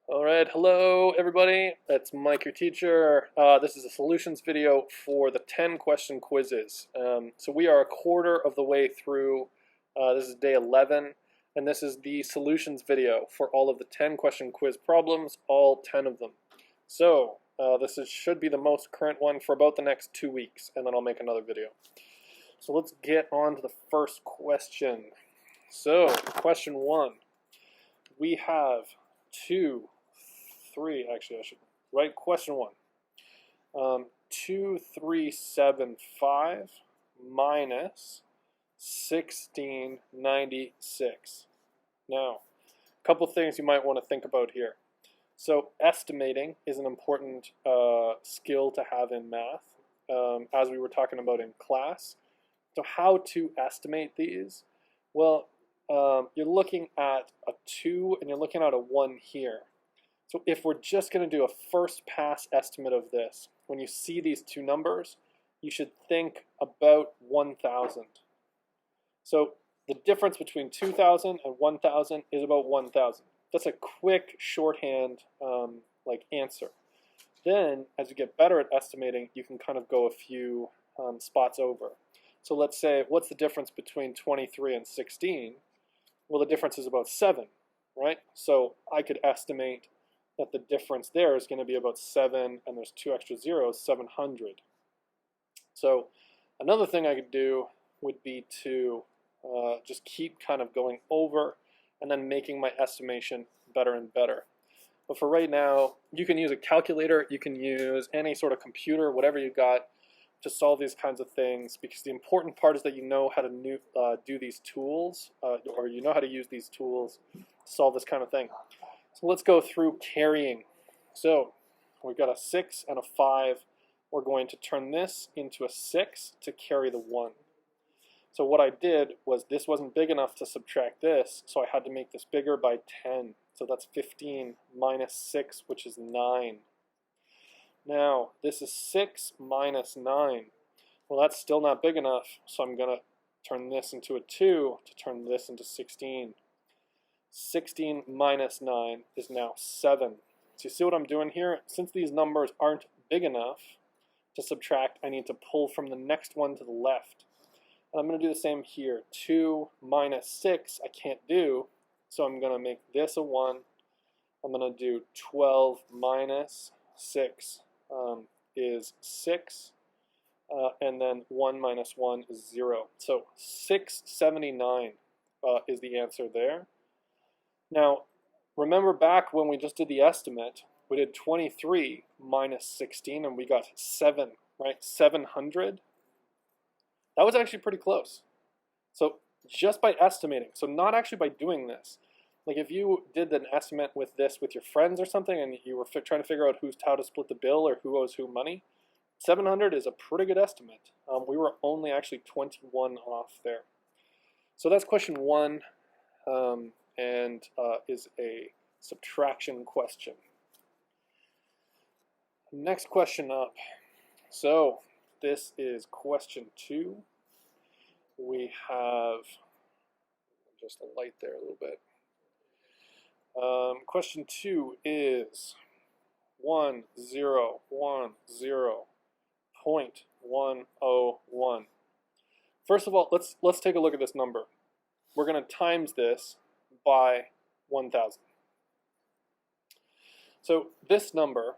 All right, hello everybody. That's Mike, your teacher. This is a solutions video for the 10 question quizzes. So we are a quarter of the way through. This is day 11, and this is the solutions video for all of the 10 question quiz problems, all 10 of them. So should be the most current one for about the next 2 weeks, and then I'll make another video. So let's get on to the first question. So question 1, we have 2, 3, actually I should write question 1. 2375 minus 1696. Now, a couple things you might want to think about here. So estimating is an important skill to have in math, as we were talking about in class. So how to estimate these? Well, you're looking at a 2 and you're looking at a 1 here. So if we're just going to do a first pass estimate of this, when you see these two numbers, you should think about 1,000. So the difference between 2,000 and 1,000 is about 1,000. That's a quick shorthand answer. Then, as you get better at estimating, you can kind of go a few spots over. So let's say, what's the difference between 23 and 16? Well, the difference is about 7, right? So I could estimate that the difference there is going to be about 7, and there's 2 extra zeros, 700. So another thing I could do would be to just keep kind of going over and then making my estimation better and better. But for right now, you can use a calculator, you can use any sort of computer, whatever you got, to solve these kinds of things, because the important part is that you know how to do these tools, or you know how to use these tools to solve this kind of thing. So let's go through carrying. So we've got a 6 and a 5. We're going to turn this into a 6 to carry the 1. So what I did was this wasn't big enough to subtract this, so I had to make this bigger by 10. So that's 15 minus 6, which is 9. Now, this is 6 minus 9. Well, that's still not big enough, so I'm going to turn this into a 2 to turn this into 16. 16 minus 9 is now 7. So you see what I'm doing here? Since these numbers aren't big enough to subtract, I need to pull from the next one to the left. And I'm going to do the same here. 2 minus 6 I can't do, so I'm going to make this a 1. I'm going to do 12 minus 6 is 6. And then 1 minus 1 is 0. So 679 is the answer there. Now, remember back when we just did the estimate, we did 23 minus 16 and we got 7, right? 700. That was actually pretty close. So just by estimating, so not actually by doing this. Like if you did an estimate with this with your friends or something and you were trying to figure out how to split the bill or who owes who money, 700 is a pretty good estimate. We were only actually 21 off there. So that's question 1. And is a subtraction question. Next question up. So this is question 2. We have just a light there a little bit. Question 2 is 1010.101. First of all, let's take a look at this number. We're going to times this by 1,000. So this number,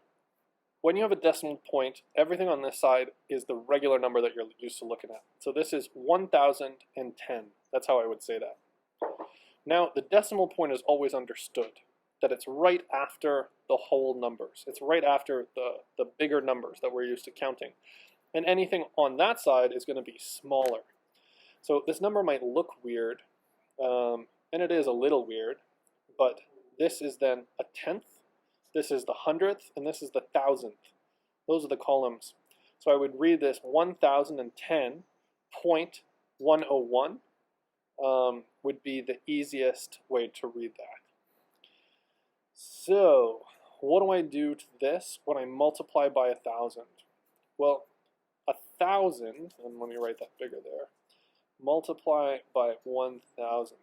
when you have a decimal point, everything on this side is the regular number that you're used to looking at. So this is 1,010. That's how I would say that. Now, the decimal point is always understood, that it's right after the whole numbers. It's right after the bigger numbers that we're used to counting. And anything on that side is going to be smaller. So this number might look weird, and it is a little weird, but this is then a tenth, this is the hundredth, and this is the thousandth. Those are the columns. So I would read this 1010.101 would be the easiest way to read that. So what do I do to this when I multiply by 1,000? Well, 1,000, and let me write that bigger there, multiply by 1,000.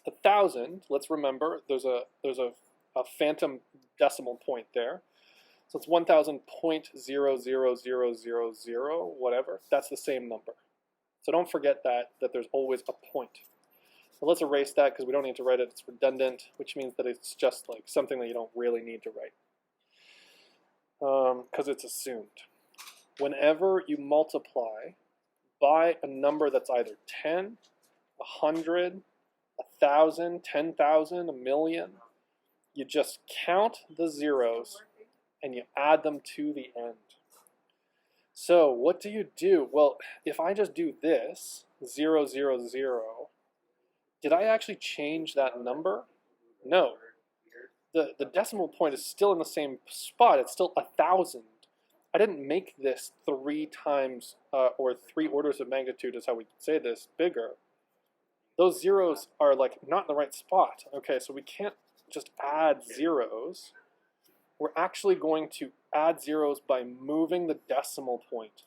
1,000, let's remember, there's a a phantom decimal point there. So it's 1000.00000, whatever. That's the same number. So don't forget that there's always a point. So let's erase that because we don't need to write it. It's redundant, which means that it's just like something that you don't really need to write because it's assumed. Whenever you multiply by a number that's either 10, 100, 1,000, 10,000, a million, you just count the zeros and you add them to the end. So what do you do? Well, if I just do this, 0, 0, 0, did I actually change that number? No. The decimal point is still in the same spot. It's still 1,000. I didn't make this 3 times, or 3 orders of magnitude is how we say this, bigger. Those zeros are like not in the right spot. Okay, so we can't just add zeros. We're actually going to add zeros by moving the decimal point.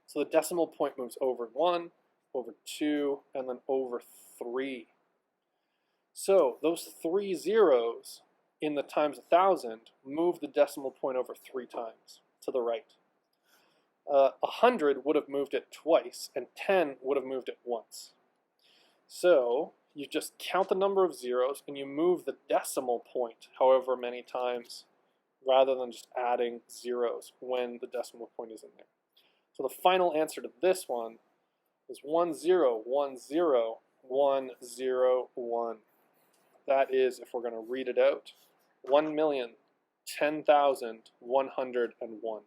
So the decimal point moves over 1, over 2, and then over 3. So those 3 zeros in the times 1,000 move the decimal point over 3 times to the right. 100 would have moved it twice, and 10 would have moved it once. So you just count the number of zeros and you move the decimal point however many times, rather than just adding zeros when the decimal point is in there. So the final answer to this one is 10101001. That is, if we're going to read it out, 1,010,101,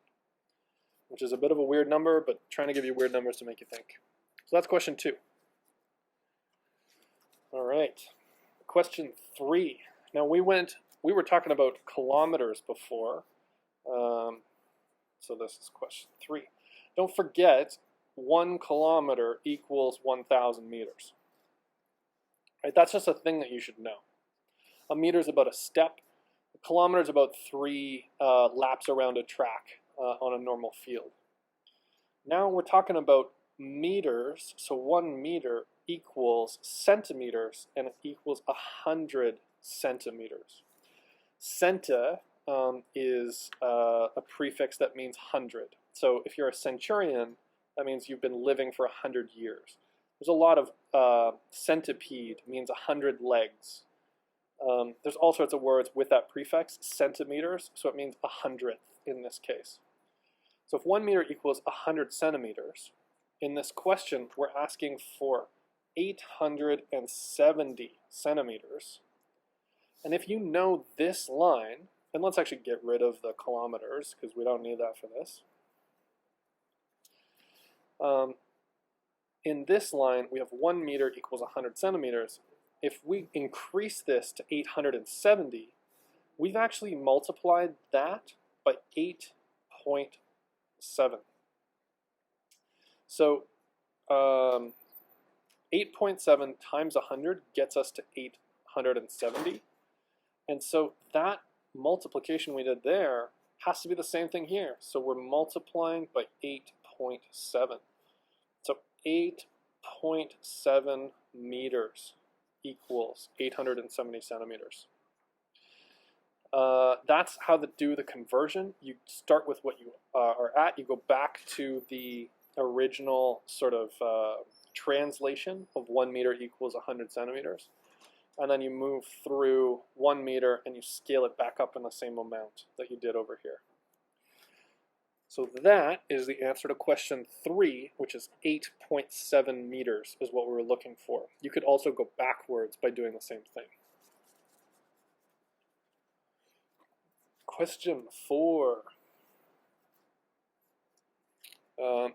which is a bit of a weird number, but trying to give you weird numbers to make you think. So that's question 2. All right, question 3. Now we were talking about kilometers before, so this is question 3. Don't forget, 1 kilometer equals 1,000 meters. Right, that's just a thing that you should know. A meter is about a step. A kilometer is about 3 laps around a track on a normal field. Now we're talking about meters, so 1 meter equals centimeters, and it equals 100 centimeters. Centa is a prefix that means 100. So if you're a centurion, that means you've been living for 100 years. There's a lot of centipede means 100 legs. There's all sorts of words with that prefix, centimeters, so it means 100th in this case. So if 1 meter equals 100 centimeters, in this question we're asking for 870 centimeters. And if you know this line, and let's actually get rid of the kilometers because we don't need that for this. In this line, we have 1 meter equals 100 centimeters. If we increase this to 870, we've actually multiplied that by 8.7. So 8.7 times 100 gets us to 870. And so that multiplication we did there has to be the same thing here. So we're multiplying by 8.7. So 8.7 meters equals 870 centimeters. That's how to do the conversion. You start with what you are at. You go back to the original sort of translation of 1 meter equals 100 centimeters. And then you move through 1 meter and you scale it back up in the same amount that you did over here. So that is the answer to question 3, which is 8.7 meters is what we were looking for. You could also go backwards by doing the same thing. Question 4.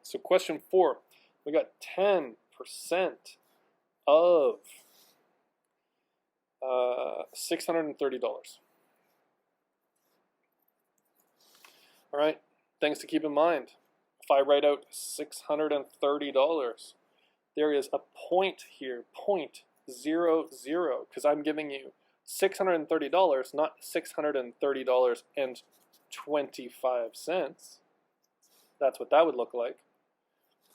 So question 4, we got 10% of $630. All right, things to keep in mind. If I write out $630, there is a point here, 0.00, because I'm giving you $630, not $630.25. That's what that would look like.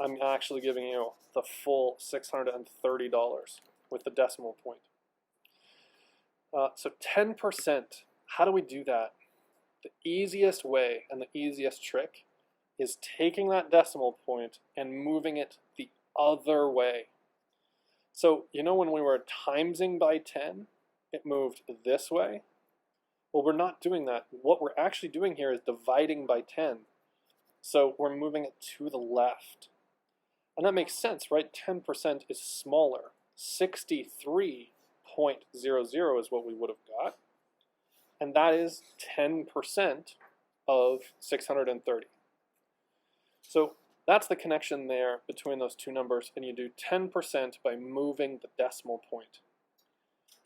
I'm actually giving you the full $630 with the decimal point. So 10%, how do we do that? The easiest way and the easiest trick is taking that decimal point and moving it the other way. So, you know when we were timesing by 10, it moved this way? Well, we're not doing that. What we're actually doing here is dividing by 10. So we're moving it to the left. And that makes sense, right? 10% is smaller. 63.00 is what we would have got. And that is 10% of 630. So that's the connection there between those two numbers, and you do 10% by moving the decimal point.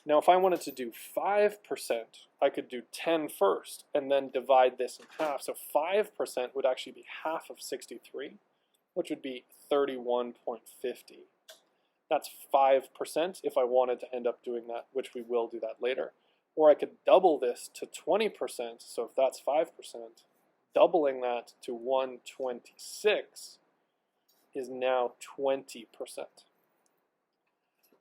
Now if I wanted to do 5%, I could do 10 first and then divide this in half. So 5% would actually be half of 63, which would be 31.50. That's 5% if I wanted to end up doing that, which we will do that later. Or I could double this to 20%, so if that's 5%, doubling that to 126 is now 20%.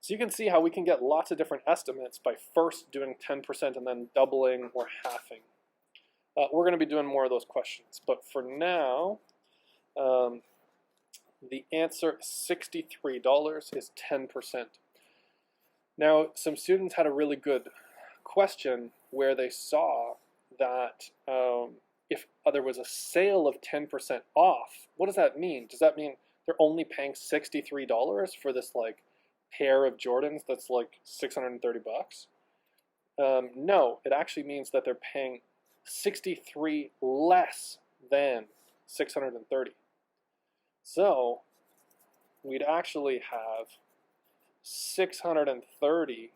So you can see how we can get lots of different estimates by first doing 10% and then doubling or halving. We're going to be doing more of those questions, but for now, the answer $63 is 10%. Now, some students had a really good question where they saw that if there was a sale of 10% off, what does that mean? Does that mean they're only paying $63 for this like pair of Jordans that's like 630 bucks? No, it actually means that they're paying 63 less than 630. So we'd actually have 630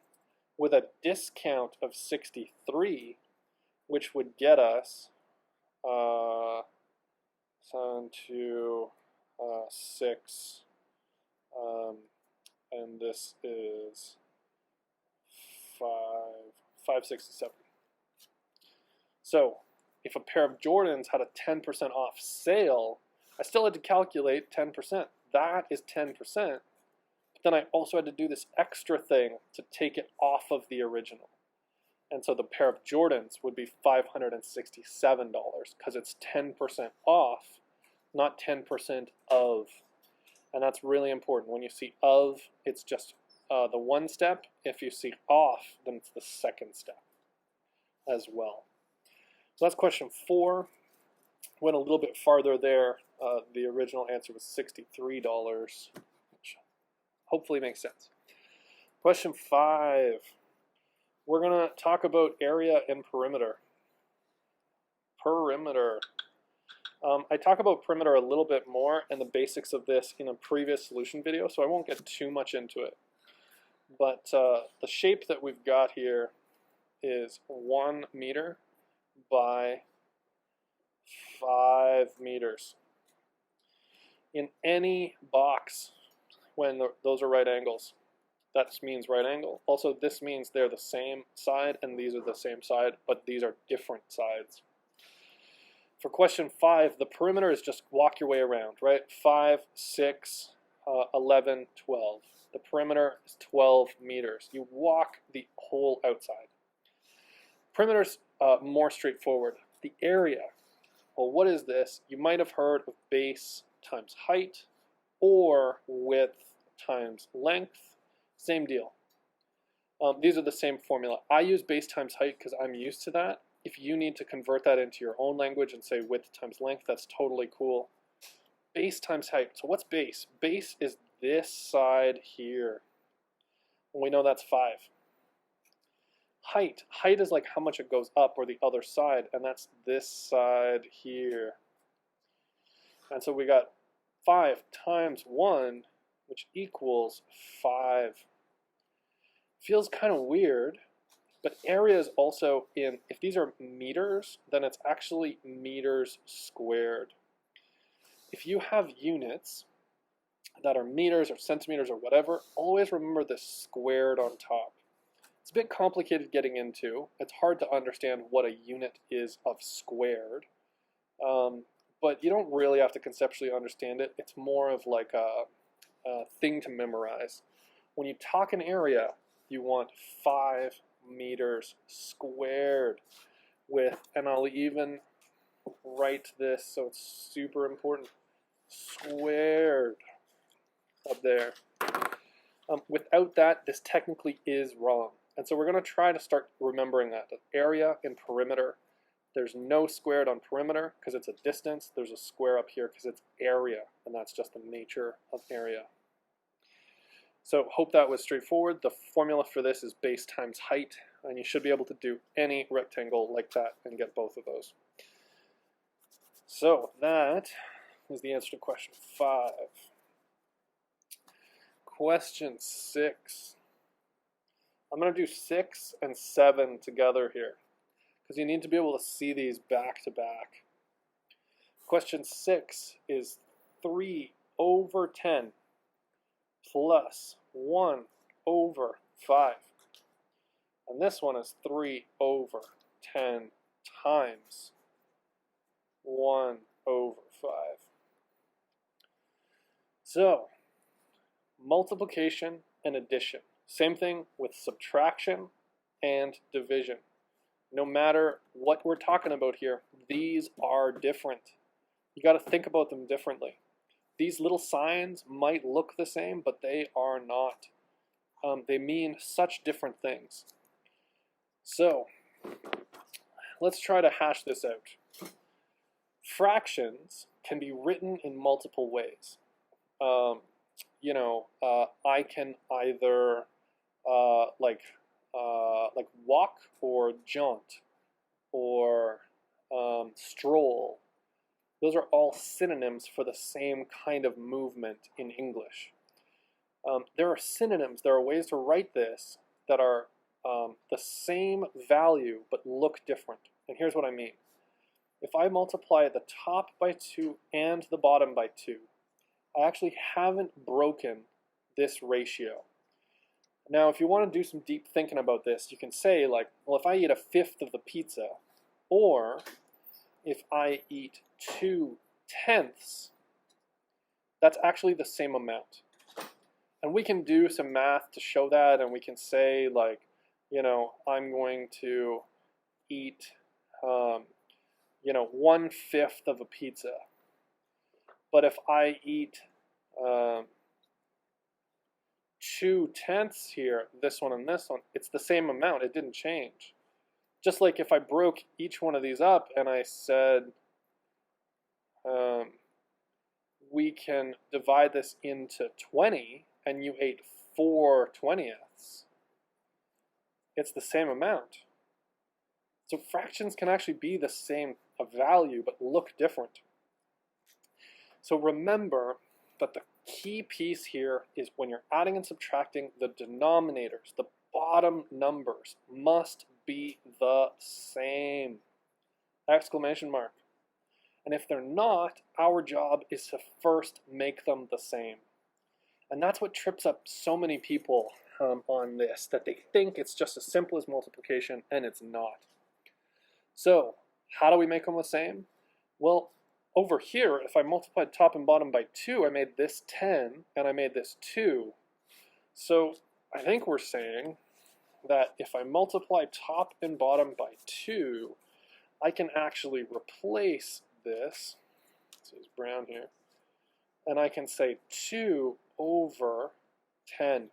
with a discount of 63, which would get us 7 to 6, and this is 567. So if a pair of Jordans had a 10% off sale, I still had to calculate 10%. That is 10%. But then I also had to do this extra thing to take it off of the original. And so the pair of Jordans would be $567 because it's 10% off, not 10% of. And that's really important. When you see of, it's just the one step. If you see off, then it's the second step as well. So that's question 4. Went a little bit farther there. The original answer was $63, which hopefully makes sense. Question 5. We're going to talk about area and perimeter. Perimeter. I talk about perimeter a little bit more and the basics of this in a previous solution video, so I won't get too much into it. But the shape that we've got here is 1 meter by 5 meters. In any box, when those are right angles, that means right angle. Also, this means they're the same side and these are the same side, but these are different sides. For question 5, the perimeter is just walk your way around, right? 5, 6, 11, 12. The perimeter is 12 meters. You walk the whole outside. Perimeter's more straightforward. The area, well, what is this? You might have heard of base times height or width times length. Same deal. These are the same formula. I use base times height because I'm used to that. If you need to convert that into your own language and say width times length, that's totally cool. Base times height. So what's base? Base is this side here. And we know that's 5. Height. Height is like how much it goes up or the other side, and that's this side here. And so we got 5 times 1, which equals 5. Feels kind of weird, but area is also in, if these are meters, then it's actually meters squared. If you have units that are meters or centimeters or whatever, always remember this squared on top. It's a bit complicated getting into. It's hard to understand what a unit is of squared, but you don't really have to conceptually understand it. It's more of like a thing to memorize. When you talk an area, you want 5 meters squared with, and I'll even write this so it's super important, squared up there. Without that, this technically is wrong. And so we're going to try to start remembering that. The area and perimeter, there's no squared on perimeter because it's a distance. There's a square up here because it's area, and that's just the nature of area. So hope that was straightforward. The formula for this is base times height, and you should be able to do any rectangle like that and get both of those. So that is the answer to question 5. Question 6. I'm going to do 6 and 7 together here because you need to be able to see these back to back. Question 6 is 3 over 10 plus 1 over 5. And this one is 3 over 10 times 1 over 5. So, multiplication and addition. Same thing with subtraction and division. No matter what we're talking about here, these are different. You got to think about them differently. These little signs might look the same, but they are not. They mean such different things. So, let's try to hash this out. Fractions can be written in multiple ways. I can either like walk or jaunt or stroll. Those are all synonyms for the same kind of movement in English. There are synonyms, there are ways to write this that are the same value but look different. And here's what I mean. If I multiply the top by 2 and the bottom by 2, I actually haven't broken this ratio. Now, if you want to do some deep thinking about this, you can say, like, well, if I eat 1/5 of the pizza, or if I eat 2/10, that's actually the same amount. And we can do some math to show that, and we can say, like, I'm going to eat, 1/5 of a pizza. But if I eat 2/10 here, this one and this one, it's the same amount. It didn't change. Just like if I broke each one of these up and I said we can divide this into 20 and you ate 4/20ths, it's the same amount. So fractions can actually be the same value but look different. So remember that the key piece here is when you're adding and subtracting, the denominators, the bottom numbers, must be the same. Exclamation mark. And if they're not, our job is to first make them the same. And that's what trips up so many people on this, that they think it's just as simple as multiplication, and it's not. So, how do we make them the same? Well, over here, if I multiplied top and bottom by 2, I made this 10, and I made this 2. So I think we're saying that if I multiply top and bottom by 2, I can actually replace this is brown here, and I can say 2 over 10.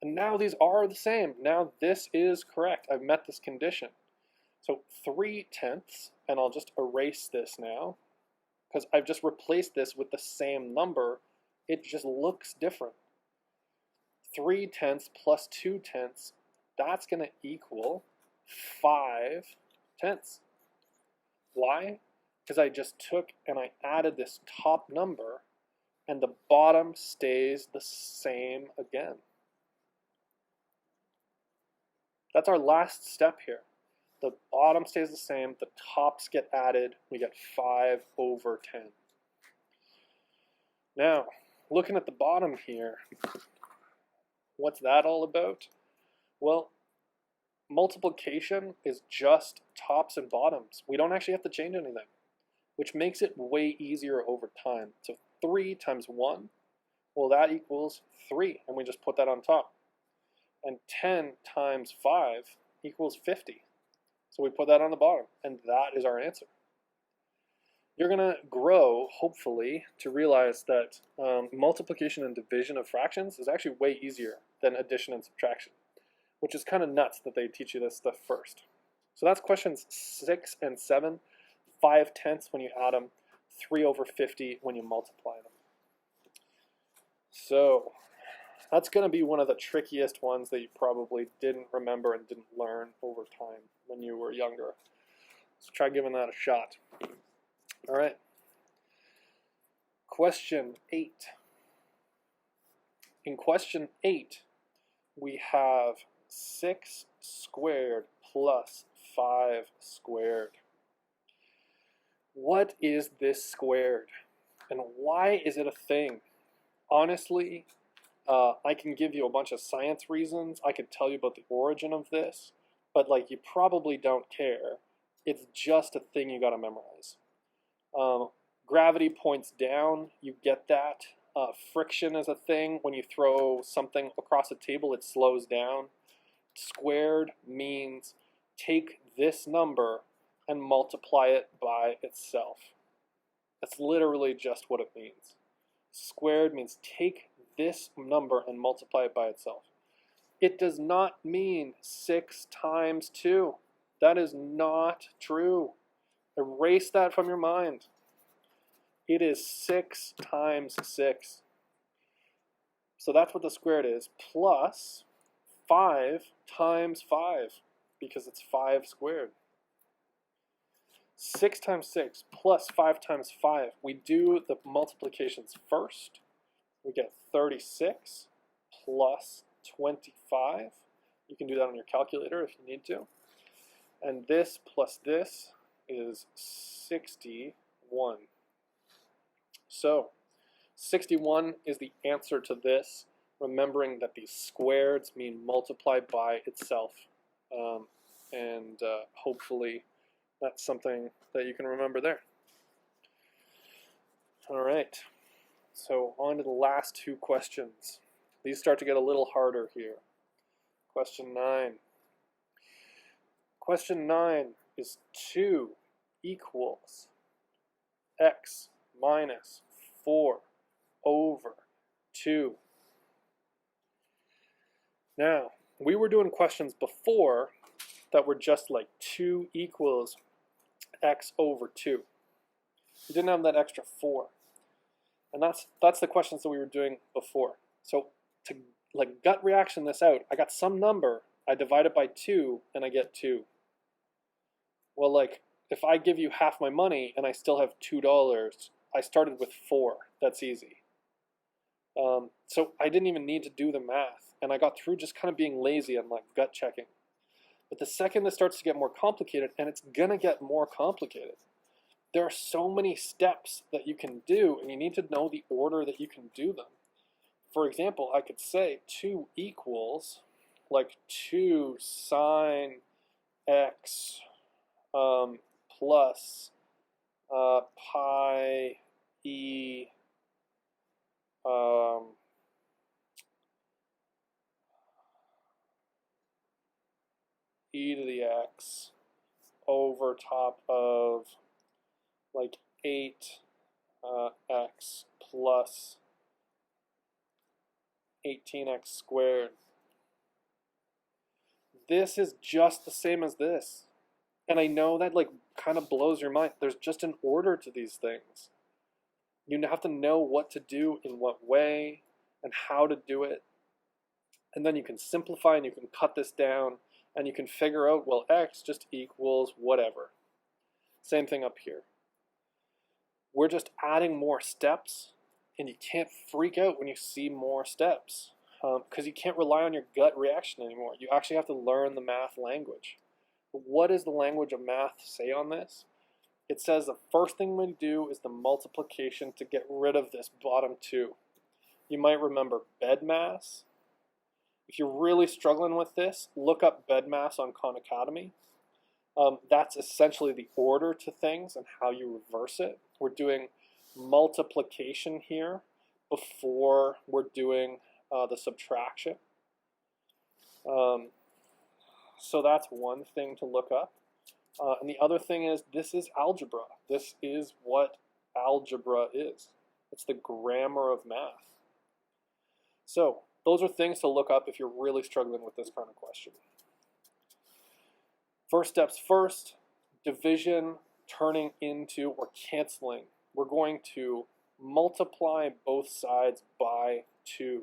And now these are the same. Now this is correct. I've met this condition. So 3/10, and I'll just erase this now, because I've just replaced this with the same number. It just looks different. 3/10 plus 2/10, that's going to equal 5/10. Why? Because I just took and I added this top number, and the bottom stays the same again. That's our last step here. The bottom stays the same, the tops get added, we get 5/10. Now, looking at the bottom here, what's that all about? Well, multiplication is just tops and bottoms. We don't actually have to change anything, which makes it way easier over time. So 3 times 1, well, that equals 3, and we just put that on top. And 10 times 5 equals 50. So we put that on the bottom, and that is our answer. You're going to grow, hopefully, to realize that multiplication and division of fractions is actually way easier than addition and subtraction, which is kind of nuts that they teach you this stuff first. So that's questions 6 and 7, 5/10 when you add them, 3/50 when you multiply them. So that's going to be one of the trickiest ones that you probably didn't remember and didn't learn over time when you were younger. So try giving that a shot. All right. Question 8. In question 8, we have 6 squared plus 5 squared. What is this squared? And why is it a thing? Honestly, I can give you a bunch of science reasons. I could tell you about the origin of this, but like you probably don't care. It's just a thing you got to memorize. Gravity points down, you get that. Friction is a thing. When you throw something across a table, it slows down. Squared means take this number and multiply it by itself. That's literally just what it means. Squared means take this number and multiply it by itself. It does not mean 6 times 2. That is not true. Erase that from your mind. It is 6 times 6. So that's what the squared is, plus 5 times 5, because it's 5 squared. 6 times 6 plus 5 times 5. We do the multiplications first. We get 36 plus 25. You can do that on your calculator if you need to. And this plus this is 61. So 61 is the answer to this, remembering that these squareds mean multiply by itself. Hopefully that's something that you can remember there. All right, so on to the last 2 questions. These start to get a little harder here. Question 9. Question 9 is 2 equals x minus 4 over 2. Now, we were doing questions before that were just like 2 equals x over 2. We didn't have that extra 4. And that's the questions that we were doing before. So to like gut reaction this out, I got some number, I divide it by 2, and I get 2. Well, like, if I give you half my money and I still have $2, I started with 4. That's easy. So I didn't even need to do the math, and I got through just kind of being lazy and like gut checking. But the second this starts to get more complicated, and it's gonna get more complicated, there are so many steps that you can do, and you need to know the order that you can do them. For example, I could say 2 equals like 2 sine x plus pi e e to the x over top of like 8 x plus 18x squared. This is just the same as this. And I know that like kind of blows your mind. There's just an order to these things. You have to know what to do in what way and how to do it. And then you can simplify and you can cut this down and you can figure out, well, x just equals whatever. Same thing up here. We're just adding more steps, and you can't freak out when you see more steps because you can't rely on your gut reaction anymore. You actually have to learn the math language. But what does the language of math say on this? It says the first thing we do is the multiplication to get rid of this bottom 2. You might remember BEDMAS. If you're really struggling with this, look up BEDMAS on Khan Academy. That's essentially the order to things and how you reverse it. We're doing multiplication here before we're doing the subtraction. So that's one thing to look up. And the other thing is, this is algebra. This is what algebra is. It's the grammar of math. So those are things to look up if you're really struggling with this kind of question. First steps first, division turning into or canceling. We're going to multiply both sides by 2.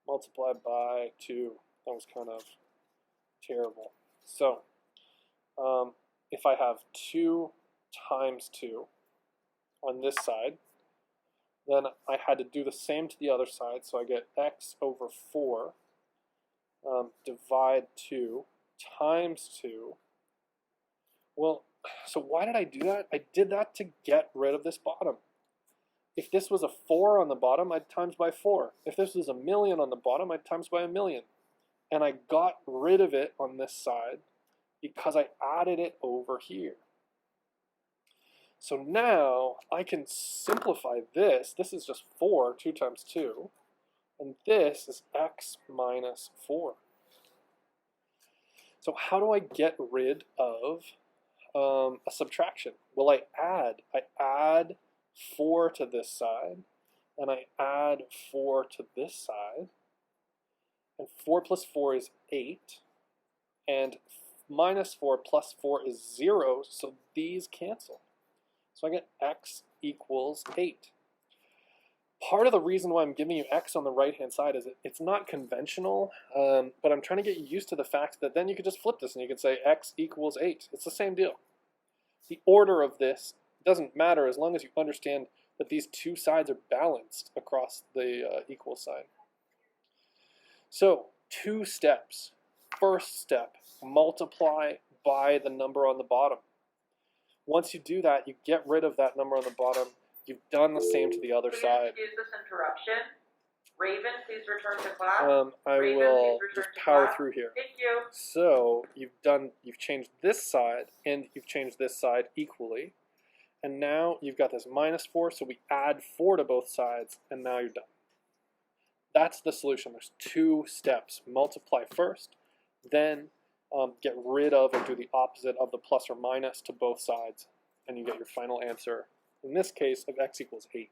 Multiply by 2. That was kind of terrible. So if I have 2 times 2 on this side, then I had to do the same to the other side, so I get x over 4 divide 2 times 2. Well, so why did I do that? I did that to get rid of this bottom. If this was a 4 on the bottom, I'd times by 4. If this was a million on the bottom, I'd times by a million. And I got rid of it on this side because I added it over here. So now I can simplify this. This is just 4, 2 times 2. And this is x minus 4. So how do I get rid of a subtraction? Well, I add 4 to this side, and I add 4 to this side. And 4 plus 4 is 8. And minus 4 plus 4 is 0, so these cancel. So I get x equals 8. Part of the reason why I'm giving you x on the right-hand side is it's not conventional, but I'm trying to get you used to the fact that then you could just flip this and you could say x equals 8. It's the same deal. The order of this doesn't matter as long as you understand that these two sides are balanced across the equal sign. So 2 steps. First step, multiply by the number on the bottom. Once you do that, you get rid of that number on the bottom. You've done the same to the other side. Excuse this interruption. Raven, please return to class. I Raven, will please just return to power class. through here. Thank you. So you've changed this side and you've changed this side equally. And now you've got this minus 4, so we add 4 to both sides, and now you're done. That's the solution. There's 2 steps. Multiply first, then get rid of or do the opposite of the plus or minus to both sides, and you get your final answer, in this case, of x equals 8.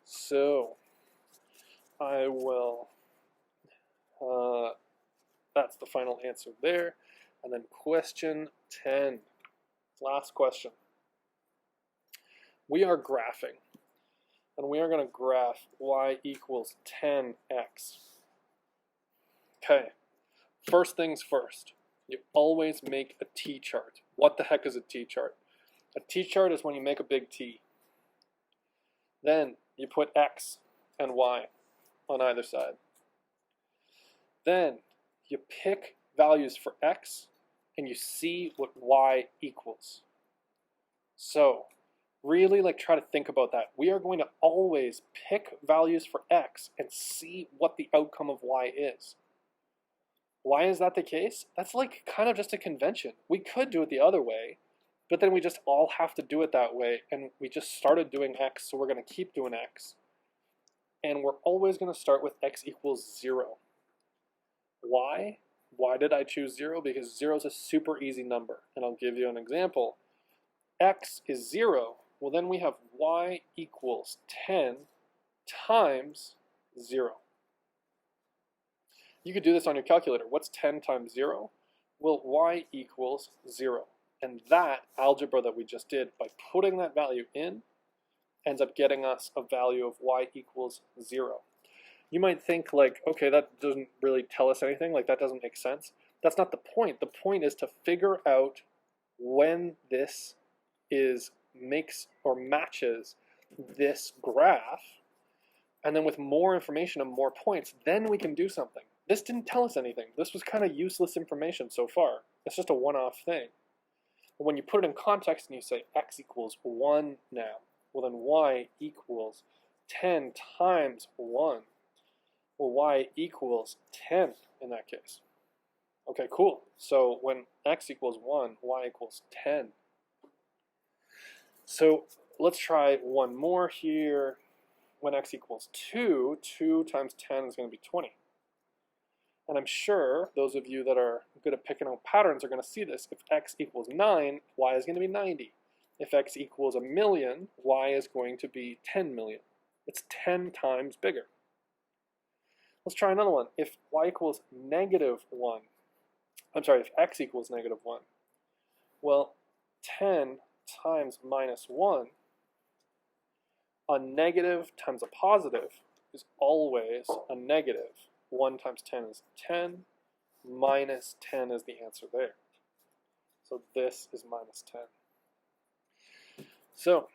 So I will, that's the final answer there. And then question 10, last question. We are graphing, and we are going to graph y equals 10x. Okay, first things first, you always make a t-chart. What the heck is a t-chart? A t-chart is when you make a big T. Then you put x and y on either side. Then you pick values for x and you see what y equals. So really try to think about that. We are going to always pick values for x and see what the outcome of y is. Why is that the case? That's kind of just a convention. We could do it the other way, but then we just all have to do it that way, and we just started doing x, so we're going to keep doing x. And we're always going to start with x equals 0. Why? Why did I choose 0? Because 0 is a super easy number, and I'll give you an example. X is 0. Well, then we have y equals 10 times 0. You could do this on your calculator. What's 10 times 0? Well, y equals 0. And that algebra that we just did, by putting that value in, ends up getting us a value of y equals 0. You might think okay, that doesn't really tell us anything, that doesn't make sense. That's not the point. The point is to figure out when this makes or matches this graph, and then with more information and more points, then we can do something. This didn't tell us anything. This was kind of useless information so far. It's just a one-off thing. But when you put it in context and you say x equals 1 now, well then y equals 10 times 1. Well, y equals 10 in that case. Okay, cool. So when x equals 1, y equals 10. So let's try one more here. When x equals 2, 2 times 10 is going to be 20. And I'm sure those of you that are good at picking out patterns are going to see this. If x equals 9, y is going to be 90. If x equals 1,000,000, y is going to be 10 million. It's 10 times bigger. Let's try another one. If y equals -1, if x equals -1, well, 10 times -1, a negative times a positive is always a negative. 1 times 10 is 10, minus 10 is the answer there. So this is minus 10. So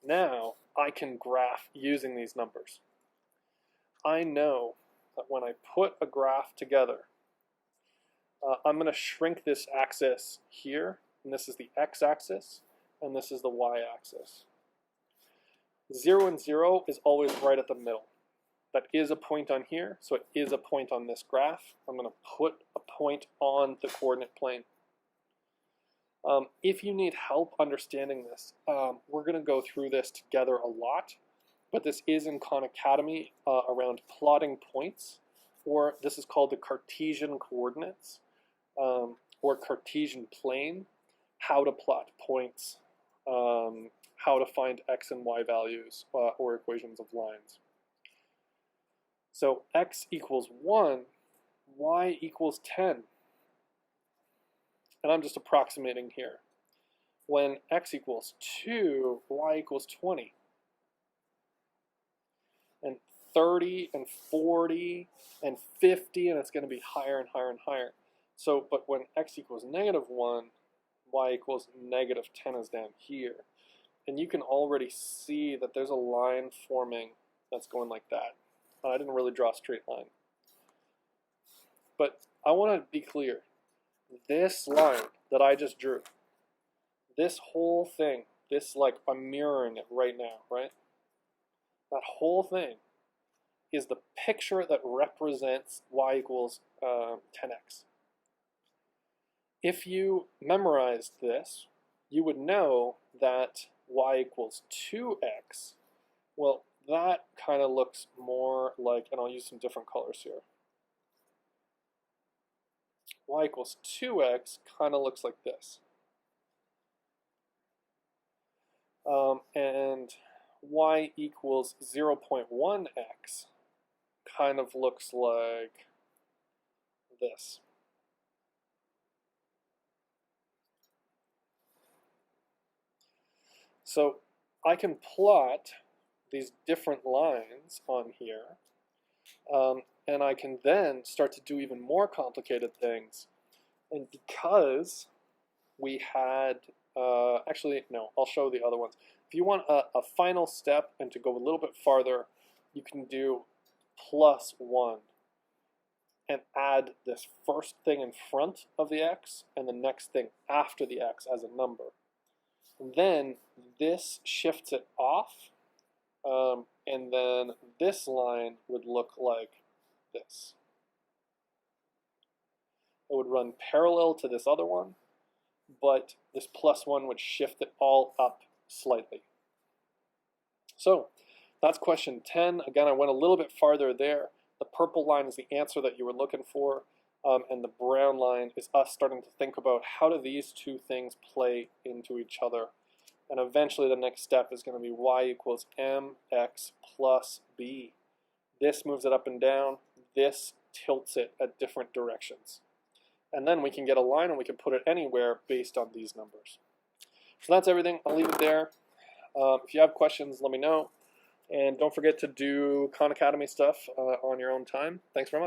now I can graph using these numbers. I know that when I put a graph together, I'm going to shrink this axis here, and this is the x-axis, and this is the y-axis. 0 and 0 is always right at the middle. That is a point on here, so it is a point on this graph. I'm going to put a point on the coordinate plane. If you need help understanding this, we're going to go through this together a lot, but this is in Khan Academy around plotting points, or this is called the Cartesian coordinates, or Cartesian plane, how to plot points, how to find x and y values, or equations of lines. So x equals 1, y equals 10. And I'm just approximating here. When x equals 2, y equals 20. And 30 and 40 and 50, and it's going to be higher and higher and higher. So, but when x equals -1, y equals -10 is down here. And you can already see that there's a line forming that's going like that. I didn't really draw a straight line. But I want to be clear. This line that I just drew, this whole thing, I'm mirroring it right now, right? That whole thing is the picture that represents y equals 10x. If you memorized this, you would know that y equals 2x. Well, that kind of looks more like, and I'll use some different colors here. Y equals 2x kind of looks like this. And y equals 0.1x kind of looks like this. So I can plot these different lines on here, and I can then start to do even more complicated things. And because we had, actually, no, I'll show the other ones. If you want a final step and to go a little bit farther, you can do +1 and add this first thing in front of the x and the next thing after the x as a number. And then this shifts it off, and then this line would look like this. It would run parallel to this other one, but this +1 would shift it all up slightly. So that's question 10. Again, I went a little bit farther there. The purple line is the answer that you were looking for, and the brown line is us starting to think about how do these two things play into each other. And eventually the next step is going to be y equals mx plus b. This moves it up and down. This tilts it at different directions. And then we can get a line and we can put it anywhere based on these numbers. So that's everything. I'll leave it there. If you have questions, let me know. And don't forget to do Khan Academy stuff on your own time. Thanks very much.